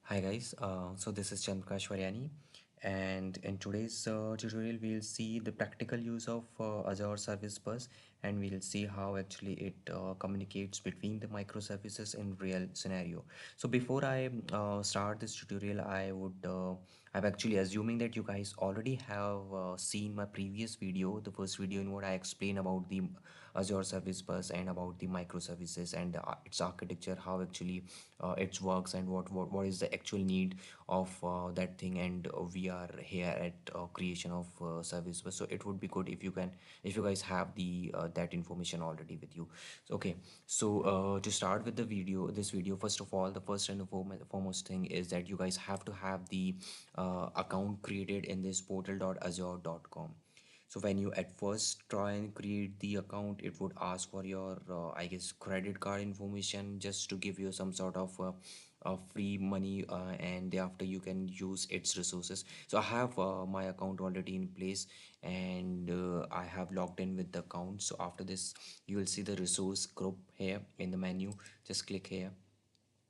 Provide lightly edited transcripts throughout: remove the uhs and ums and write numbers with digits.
Hi guys, so this is Chandrakashwaryani, and in today's tutorial we'll see the practical use of Azure Service Bus, and we'll see how actually it communicates between the microservices in real scenario. So before I start this tutorial, I'm actually assuming that you guys already have seen my previous video, the first video in what I explain about the Azure Service Bus and about the microservices and its architecture, how actually it works and what is the actual need of that thing. And we are here at creation of service bus, so it would be good if you guys have the that information already with you. So, okay, so to start with this video, first of all, the first and the foremost thing is that you guys have to have the account created in this portal.azure.com. So when you at first try and create the account, it would ask for your I guess credit card information, just to give you some sort of free money, and thereafter you can use its resources. So I have my account already in place, and I have logged in with the account. So after this, you will see the resource group here in the menu. Just click here.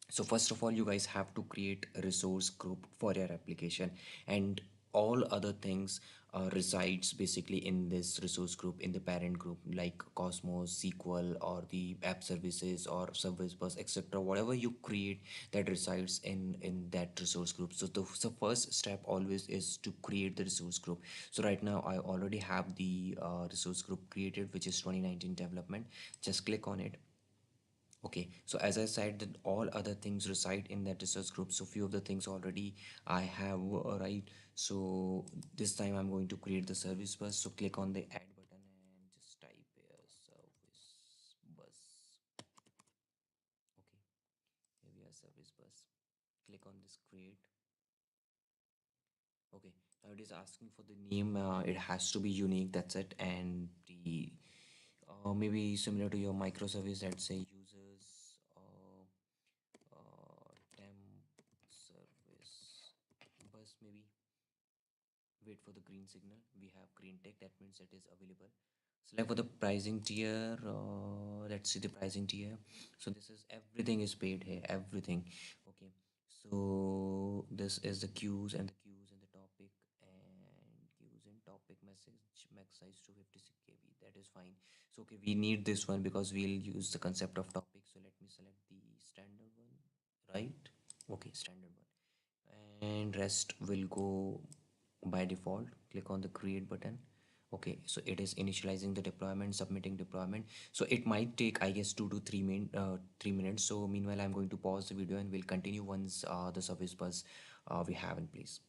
So first of all, you guys have to create a resource group for your application, and all other things resides basically in this resource group, in the parent group, like Cosmos, SQL, or the app services or service bus, etc. Whatever you create, that resides in that resource group. So the first step always is to create the resource group. So right now I already have the resource group created, which is 2019 development. Just click on it. Okay, so as I said, that all other things reside in that research group. So few of the things already I have, right. So this time I'm going to create the service bus. So click on the add button and just type here service bus. Okay, here we are, service bus. Click on this create. Okay, now it is asking for the name. It has to be unique. That's it. And the maybe similar to your microservice, let's say users. Temp service bus, maybe. Wait for the green signal. We have green tick, that means it is available. Select for the pricing tier. Let's see the pricing tier. So this is everything is paid here, everything. Okay, so this is the queues and the queues and the topic, and queues and topic message max size 256 KB. That is fine. So okay, we need this one because we'll use the concept of topic. So let me select the standard one, right? Okay, standard one, and rest will go by default. Click on the create button. Okay, so it is initializing the deployment, submitting deployment. So it might take, I guess, 2 to 3 minutes. So meanwhile, I'm going to pause the video and we'll continue once the service bus we have in place.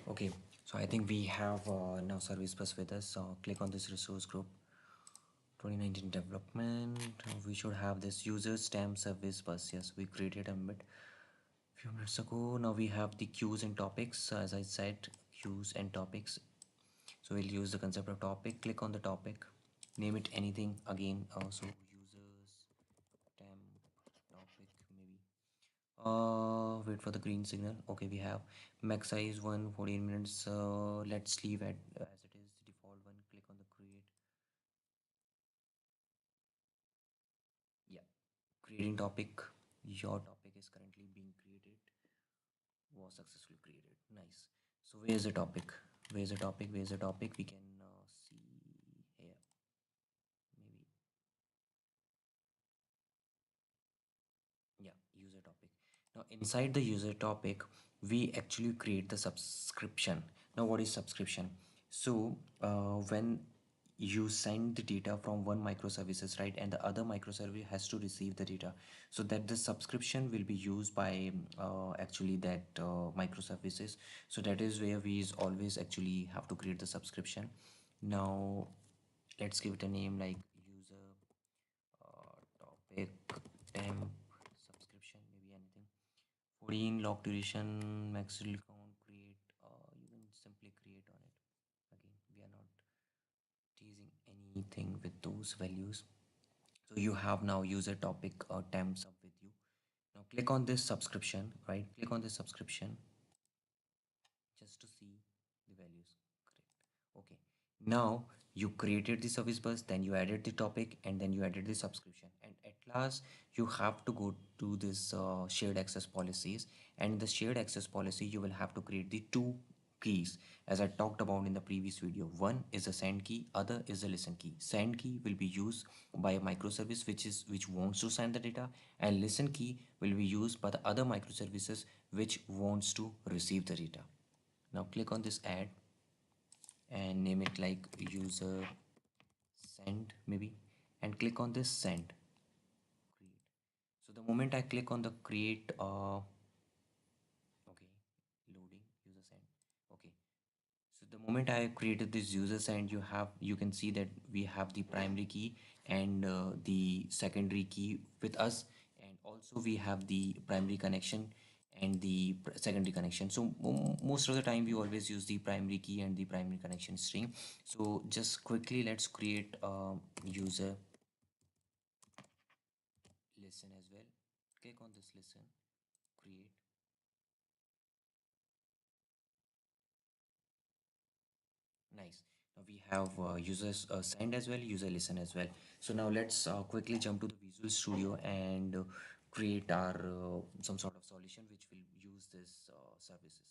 Okay, so I think we have now service bus with us. Click on this resource group, 2019 development. We should have this user stamp service bus. Yes, we created a bit few minutes ago. Now we have the queues and topics. So as I said, queues and topics. So we'll use the concept of topic. Click on the topic, name it anything again. So users temp topic, maybe. Wait for the green signal. Okay, we have max size 14 minutes. Let's leave it as it is, the default one. Click on the create. Yeah, creating topic. Your topic is currently being created, was successfully created. Nice. So where's the topic? Where's the topic? Where's the topic? We can see here, maybe. Yeah, user topic. Now inside the user topic, we actually create the subscription. Now what is subscription? So when you send the data from one microservices, right, and the other microservice has to receive the data, so that the subscription will be used by actually that microservices. So that is where we is always actually have to create the subscription. Now let's give it a name like user topic temp subscription, maybe anything. 14 log duration, maximum count, create. You can simply create on it. Again, we are not teasing anything with those values. So you have now user topic temps up with you. Now click on this subscription, right? Click on this subscription just to see the values. Correct. Okay. Now you created the service bus, then you added the topic, and then you added the subscription. And at class, you have to go to this shared access policies, and in the shared access policy you will have to create the two keys as I talked about in the previous video. One is the send key, other is the listen key. Send key will be used by a microservice which wants to send the data, and listen key will be used by the other microservices which wants to receive the data. Now click on this add and name it like user send maybe, and click on this send create. So the moment I click on the create okay, loading user send. Okay, so the moment I created this user send, you can see that we have the primary key and the secondary key with us, and also we have the primary connection and the secondary connection. So most of the time we always use the primary key and the primary connection string. So just quickly let's create a user listen as well. Click on this listen, create. Nice. Now we have users send as well, user listen as well. So now let's quickly jump to the Visual Studio and create our some sort of solution which will use this services.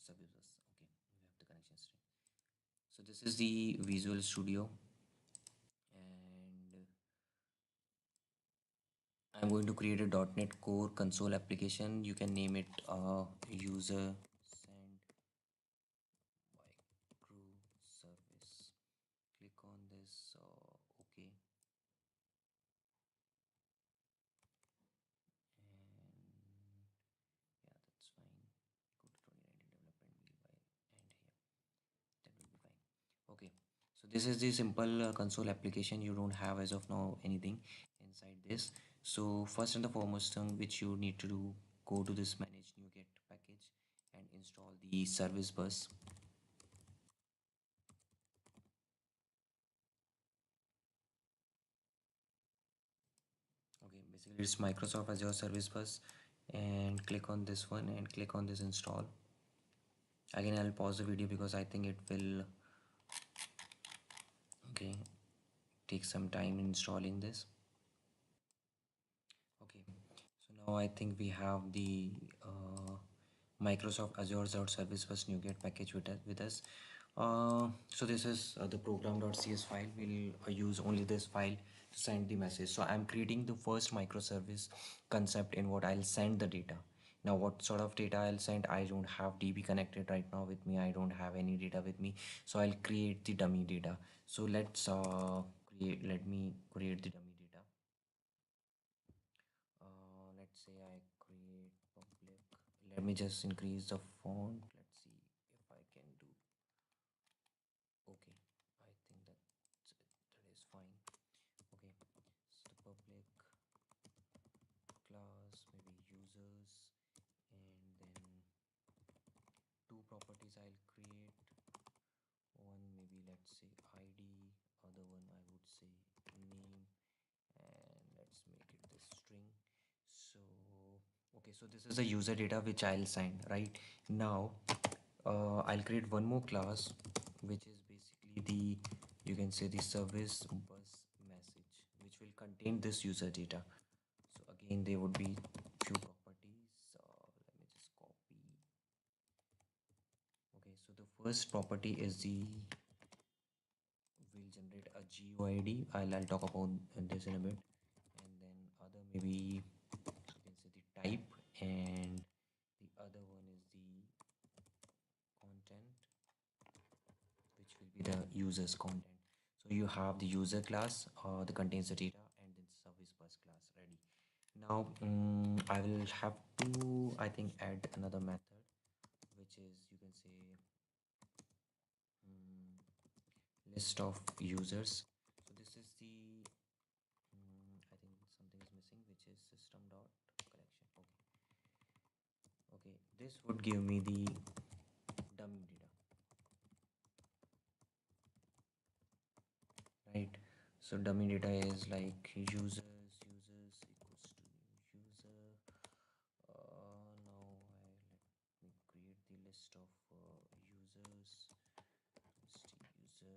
Okay, we have the connection string. So this is the Visual Studio, and I'm going to create a .NET Core console application. You can name it user send microservice. Click on this. Okay. And yeah, that's fine. Go to 2019 development meanwhile, and here that will be fine. Okay, so this is the simple console application. You don't have as of now anything inside this. So first and the foremost thing which you need to do, go to this manage NuGet package and install the service bus. Okay, basically it's Microsoft Azure Service Bus, and click on this one and click on this install. Again, I'll pause the video because I think it will, okay, take some time installing this. Okay, so now I think we have the Microsoft Azure Service Bus NuGet package with us. So this is the program.cs file. We'll use only this file to send the message. So I'm creating the first microservice concept in what I'll send the data. Now what sort of data I'll send, I don't have DB connected right now with me. I don't have any data with me. So I'll create the dummy data. So let me create the dummy data. Let's say I create public. Let me just increase the font. Let's see if I can do. Okay, I think that is fine. Okay, so the public class, maybe users, and then two properties I'll create. One maybe let's say ID, other one I would say name, and let's make it the string. So okay, so this is the user data which I'll sign right now. I'll create one more class which is basically the, you can say, the service bus message, which will contain this user data. So again there would be few properties. Let me just copy. Okay, so the first property is the, will generate a GUID. I'll talk about this in a bit. And then other maybe you can say the type, and the other one is the content, which will be the user's content. So you have the user class that contains the data, and then service bus class ready. Now I will have to, I think, add another method, which is, you can say, list of users. So this is the, I think something is missing, which is system dot collection. Okay, this would give me the dummy data, right? So dummy data is like users equals to user. Now let me create the list of users. Users equals to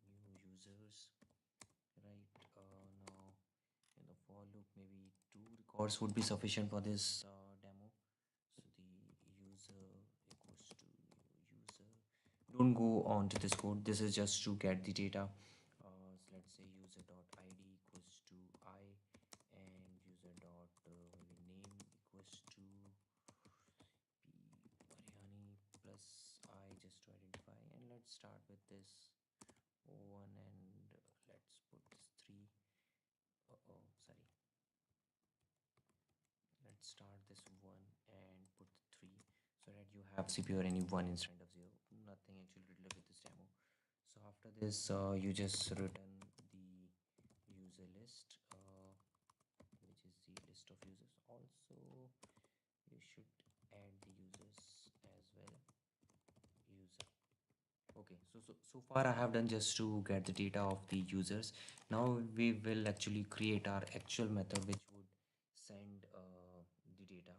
new users, right? for loop, maybe two records would be sufficient for this demo. So the user equals to user. Don't go on to this code. This is just to get the data. So let's say user dot id equals to I, and user dot maybe name equals to p Mariani plus I, just to identify. And let's start with this one, and let's put this three. Oh, sorry. Let's start this one and put the three, so that you have CPU or any one instead of zero. Nothing actually related with this demo. So after this, you just return the user list, which is the list of users. Also, you should add the users as well. User. Okay, so far I have done just to get the data of the users. Now we will actually create our actual method which would send the data.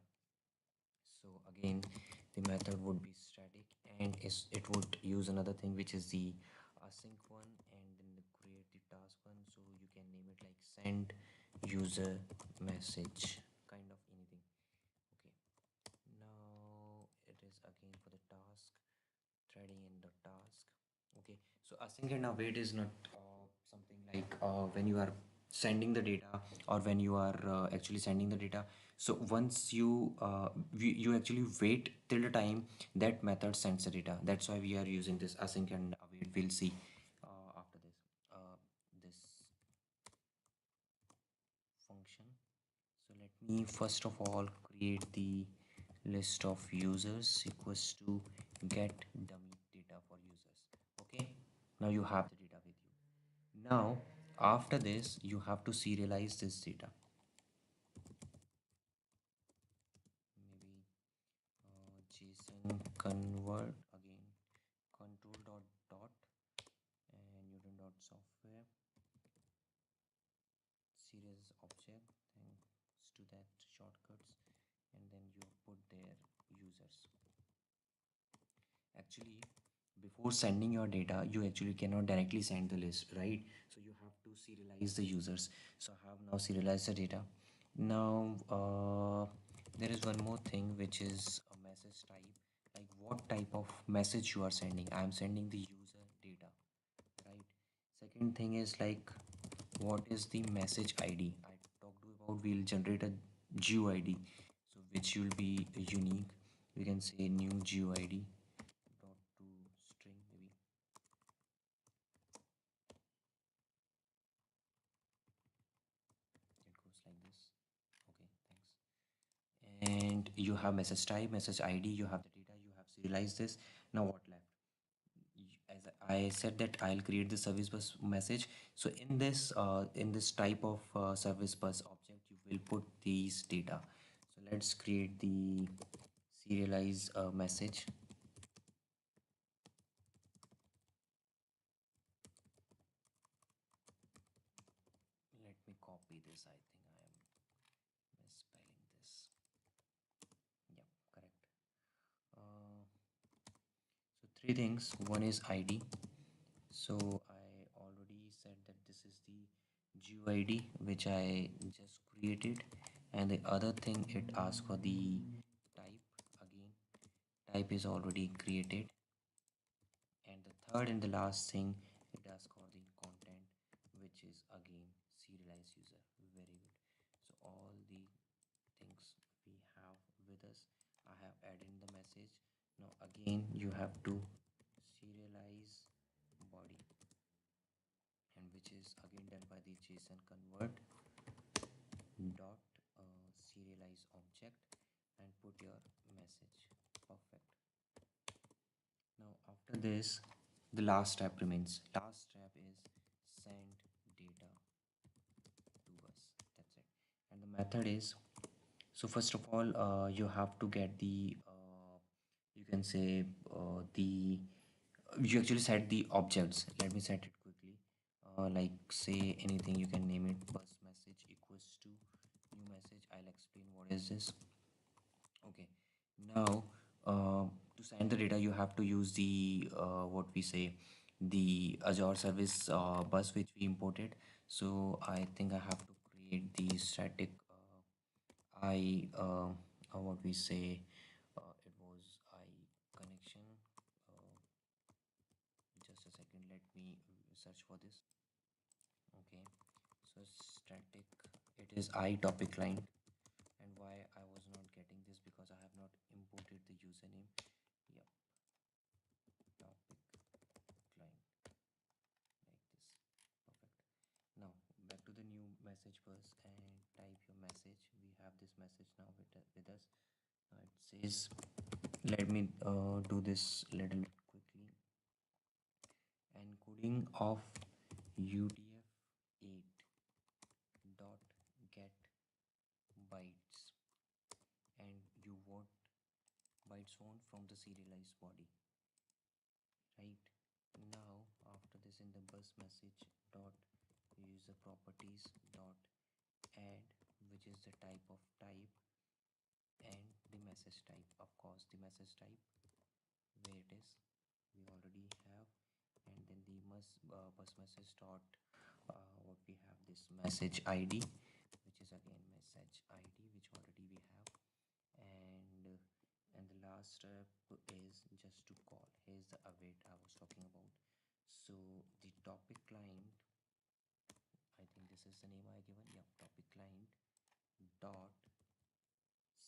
So again, the method would be static, and it would use another thing which is the async one, and then create the task one. So you can name it like send user message, kind of anything. Okay, now it is again for the task, threading in the task. Okay, so async and await is not something like when you are sending the data, or when you are actually sending the data. So once you actually wait till the time that method sends the data. That's why we are using this async and await. We'll see after this function. So let me first of all create the list of users equals to get dummy data for users. Okay, now you have the data with you. Now after this, you have to serialize this data. Maybe JSON convert, again control dot and Newton dot software series object, thanks to that shortcuts, and then you put their users. Actually, before sending your data, you actually cannot directly send the list, right? So you have to serialize the users. So I have now serialized the data. Now there is one more thing, which is a message type. Like what type of message you are sending. I am sending the user data, right? Second thing is like what is the message ID. I talked about, we'll generate a GUID, so which will be unique. We can say new GUID dot to string, maybe it goes like this. Okay, thanks. And you have message type, message ID, you have the data, you have serialized this. Now what left? As I said that I'll create the service bus message. So in this type of service bus object, you will put these data. So let's create the serialize message. Let me copy this. I think I am misspelling this. Yep, correct. uh, so three things. One is ID. So I already said that this is the GUID which I just created, and the other thing, it asks for the type. Again, type is already created, and the third and the last thing, it asks for the content, which is again serialized user. Very good. So all the things we have with us, I have added in the message. Now again, you have to serialize body, and which is again done by the JSON convert dot serialize object, and put your message. Perfect. Now after this, the last step remains. Last step is send data to us. That's it. And the method is, so first of all, you have to get the you can say the you actually set the objects. Let me set it quickly. Like say anything, you can name it bus message equals to new message. I'll explain what is this. Okay, now to send the data, you have to use the what we say, the Azure service bus which we imported. So I think I have to create create the static I what we say it was I connection. uh, just a second, let me search for this. Okay, so static, it is I topic line. And why I was not getting this, because I have not imported the username. Yep, topic line, like this. Perfect. Now back to the new message bus and type your message. We have this message now with us. It says, let me do this little quickly. Encoding of UTF-8 dot get bytes, and you want bytes on from the serialized body, right? Now after this, in the bus message dot user properties dot add, which is the type of type, and the message type, of course the message type, where it is, we already have. And then the bus message dot what we have, this message id, which is again message id, which already we have. And the last step is just to call. Here's the await I was talking about. So the topic client, I think this is the name I given. Yeah, topic client dot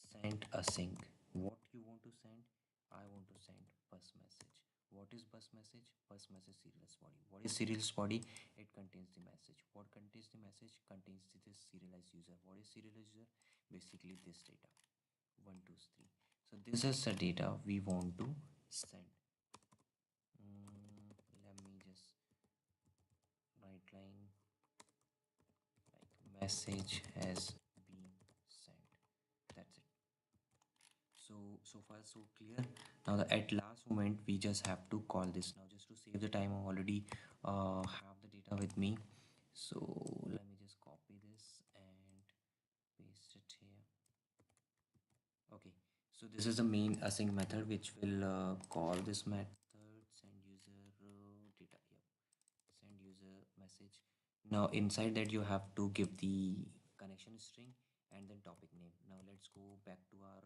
send a sync. What you want to send? I want to send bus message. What is bus message? Bus message serialized body. What is serialized body? It contains the message. What contains the message? Contains this serialized user. What is serialized user? Basically this data, 1 2 3. So this is the data we want to send. Let me just write line like message has been sent. That's it. So far so clear. Now the at last moment we just have to call this. Now just to save the time, I already have the data with me. So let me just copy this and paste it here. Okay, so this is the main async method which will call this method send user data. Yep, send user message. Now inside that you have to give the connection string and then topic name. Now let's go back to our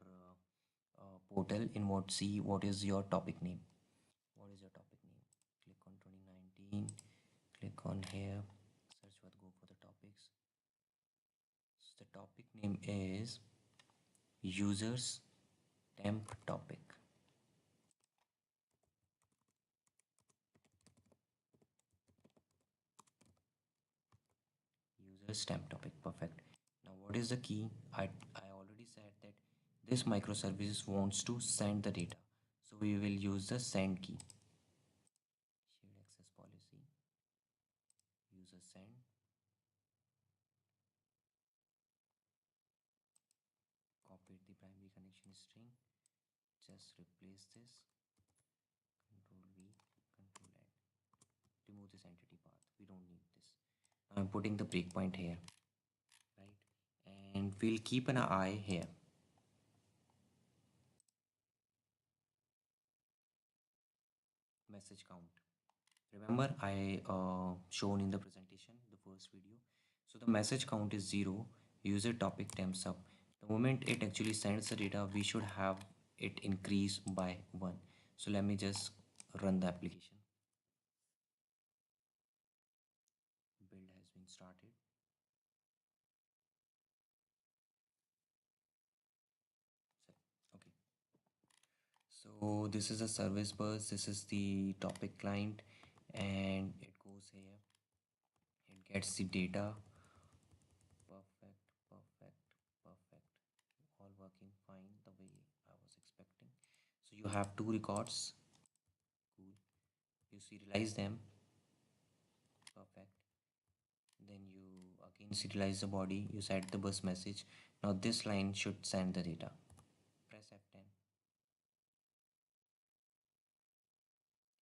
portal in what, see what is your topic name. What is your topic name? Click on 2019, click on here, search what, go for the topics. So the topic name is users temp topic. Users temp topic. Perfect. Now what is the key? I already said that this microservice wants to send the data, so we will use the send key. Shared access policy, user send, copied the primary connection string, just replace this, control V, control N, remove this entity path, we don't need this. Now I'm putting the breakpoint here, right? And we'll keep an eye here. Message count, remember I shown in the presentation, the first video. So the message count is 0, user topic temps up. The moment it actually sends the data, we should have it increase by 1. So let me just run the application. Build has been started. Okay, so this is a service bus, this is the topic client, and it goes here, it gets the data. Perfect, perfect, perfect, all working fine the way I was expecting. So you have 2 records. Cool. You serialize them. Perfect. Then you again serialize the body, you set the bus message. Now this line should send the data. Press F10.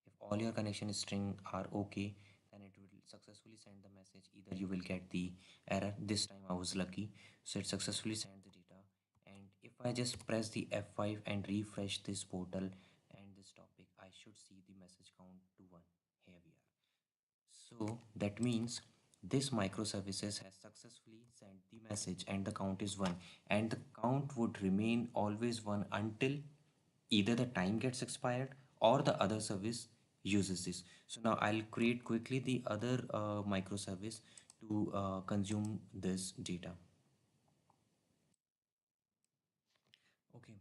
If all your connection string are okay, then it will successfully send the message. Either you will get the error. This time I was lucky, so it successfully sent the data. And if I just press the F5 and refresh this portal and this topic, I should see the message count to 1. Here we are. So that means This microservices has successfully sent the message and the count is 1, and the count would remain always 1 until either the time gets expired or the other service uses this. So now I'll create quickly the other microservice to consume this data. Okay.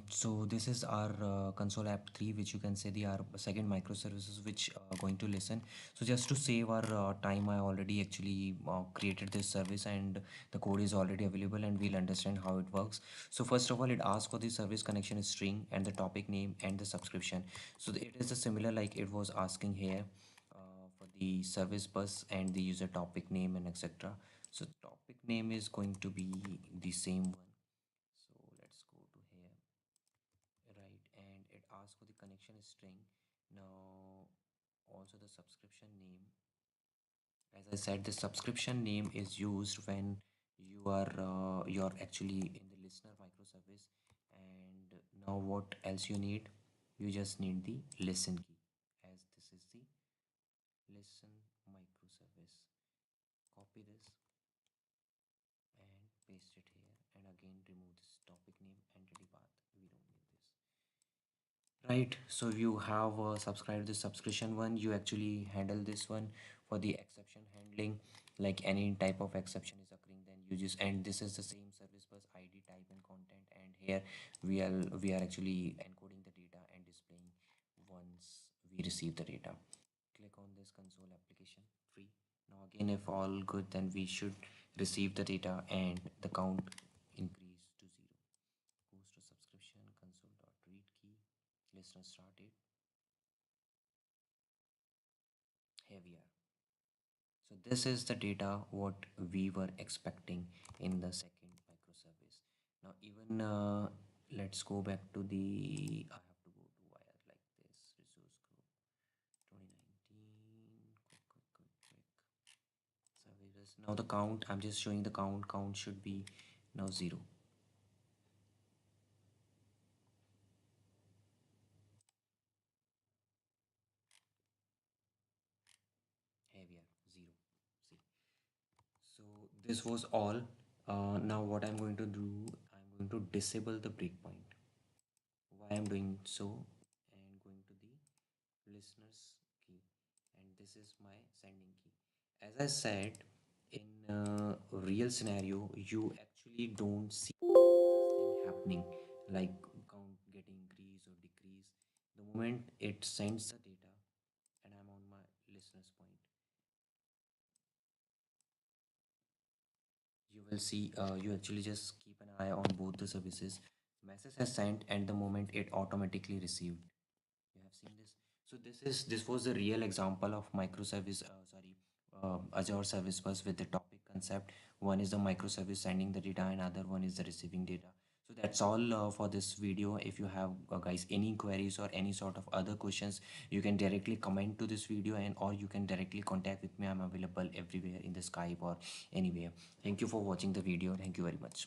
So this is our console app 3, which you can say the our second microservices which going to listen. So just to save our time, I already actually created this service, and the code is already available, and we'll understand how it works. So first of all, it asks for the service connection string and the topic name and the subscription. So it is a similar like it was asking here for the service bus and the user topic name and etc. So topic name is going to be the same one. So let's go to here, right? And it asks for the connection string. Now also the subscription name. As I said, the subscription name is used when you're actually in the listener microservice. And now what else you need? You just need the listen key, as this is the listen microservice. Copy this and paste it here, and again remove this topic name entity path. We don't need this. Right, so you have subscribed the subscription one, you actually handle this one for the exception handling, like any type of exception is occurring, then you just, and this is the same service bus ID type and content, and here we are actually encoding the data and displaying once we receive the data. Click on this console application free. Now again, if all good, then we should receive the data and the count increase to 0. Goes to subscription console.read key. Listener started. Here we are. So this is the data what we were expecting in the second microservice. Now even let's go back to the, I have to go to wire like this, resource group 2019, quick. Services. Now the count, I'm just showing the count should be now 0. Here we are, 0. See. So this was all. Now what I'm going to do, I'm going to disable the breakpoint. Why I'm doing so, and going to the listeners key, and this is my sending key. As I said, in real scenario, you actually don't see this thing happening, like count getting increase or decrease. The moment it sends the data and I'm on my listeners point, you will see you actually just keep an eye on both the services. Message has sent and the moment it automatically received. You have seen this. So this was the real example of microservice, Azure service bus with the topic concept. One is the microservice sending the data, and other one is the receiving data. So that's all for this video. If you have guys any queries or any sort of other questions, you can directly comment to this video, and or you can directly contact with me. I'm available everywhere in the Skype or anywhere. Thank you for watching the video. Thank you very much.